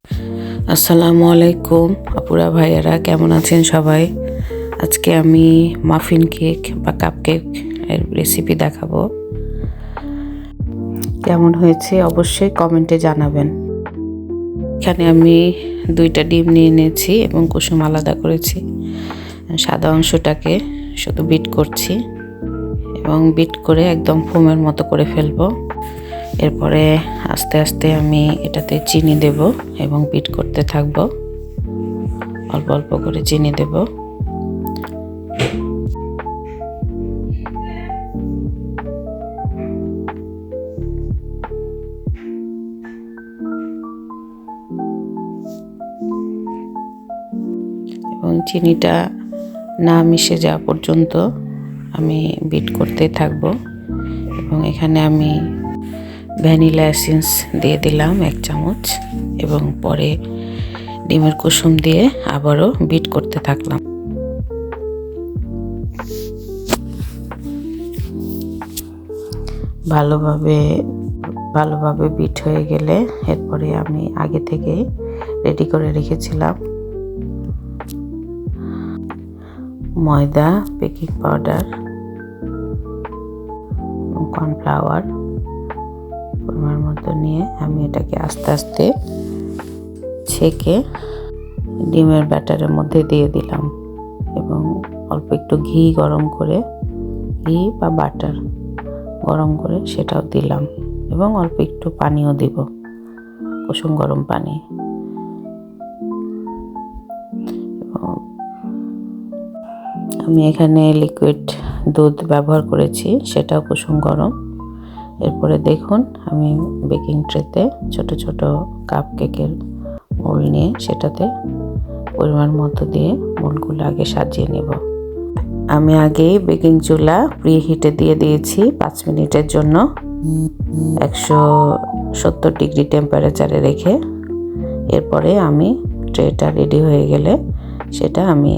আসসালামু আলাইকুম আপুরা ভাইয়ারা, কেমন আছেন সবাই? আজকে আমি মাফিন কেক বা কাপ কেক এর রেসিপি দেখাবো। কেমন হয়েছে অবশ্যই কমেন্টে জানাবেন। এখানে আমি 2টা ডিম নিয়ে নিয়েছি এবং কুসুম আলাদা করেছি। সাদা অংশটাকে শুধু বিট করছি এবং বিট করে একদম ফোমের মতো করে ফেলবো। এরপরে আস্তে আস্তে আমি এটাতে চিনি দেব এবং বিট করতে থাকবো। অল্প অল্প করে চিনি দেব। এবং চিনিটা না মিশে যাওয়া পর্যন্ত আমি বিট করতে থাকবো। এবং এখানে আমি ভ্যানিলা এসেন্স দিয়ে দিলাম 1 চামচ এবং পরে ডিমের কুসুম দিয়ে আবারও বিট করতে থাকলাম। ভালোভাবে বিট হয়ে গেলে এরপরে আমি আগে থেকে রেডি করে রেখেছিলাম ময়দা, বেকিং পাউডার, কর্নফ্লাওয়ার পরিমাণ মতো নিয়ে আমি এটাকে আস্তে আস্তে ছেঁকে ডিমের ব্যাটারের মধ্যে দিয়ে দিলাম এবং অল্প একটু ঘি বা বাটার গরম করে সেটাও দিলাম এবং অল্প একটু পানিও দিব, কুসুম গরম পানি। আমি এখানে লিকুইড দুধ ব্যবহার করেছি, সেটাও কুসুম গরম। এরপরে দেখুন আমি বেকিং ট্রেতে ছোট ছোট কাপ কেকের মোল্ড নিয়ে সেটাতে পরিমাণ মতো দিয়ে মোল্ডগুলো আগে সাজিয়ে নেব। আমি আগেই বেকিং চুলা প্রি হিটে দিয়ে দিয়েছি 5 মিনিটের জন্য 170 ডিগ্রি টেম্পারেচারে রেখে। এরপরে আমি ট্রেটা রেডি হয়ে গেলে সেটা আমি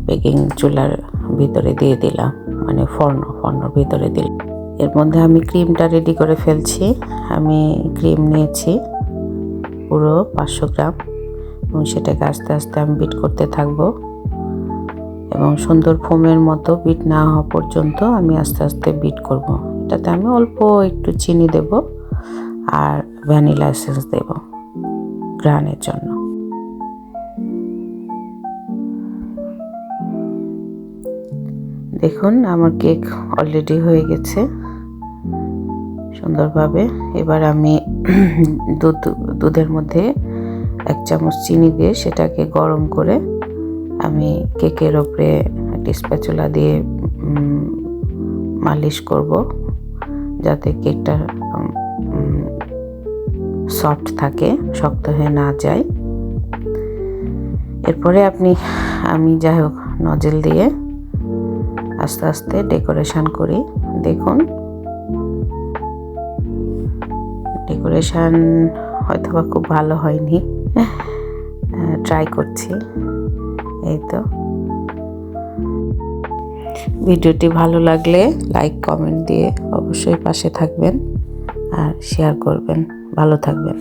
বেকিং চুলার ভিতরে দিয়ে দিলাম, মানে ফর্নর ভিতরে দিলাম। এর মধ্যে আমি ক্রিমটা রেডি করে ফেলছি। আমি ক্রিম নিয়েছি পুরো 500 গ্রাম এবং সেটাকে আস্তে আস্তে আমি বিট করতে থাকবো এবং সুন্দর ফোমের মতো বিট না হওয়া পর্যন্ত আমি আস্তে আস্তে বিট করব। এটাতে আমি অল্প একটু চিনি দেব আর ভ্যানিলা এসেন্স দেব ঘ্রাণের জন্য। দেখুন আমার কেক অলরেডি হয়ে গেছে সুন্দরভাবে। এবার আমি দুধের মধ্যে 1 চামচ চিনি দিয়ে সেটাকে গরম করে আমি কেকের ওপরে একটা স্প্যাচুলা দিয়ে মালিশ করব যাতে কেকটা সফট থাকে, শক্ত হয়ে না যায়। এরপরে আমি যাই হোক নজেল দিয়ে আস্তে আস্তে ডেকোরেশন করি। দেখুন ডেকোরেশন হয়তোবা খুব ভালো হয়নি, ট্রাই করছি। এই তো, ভিডিওটি ভালো লাগলে লাইক কমেন্ট দিয়ে অবশ্যই পাশে থাকবেন আর শেয়ার করবেন। ভালো থাকবেন।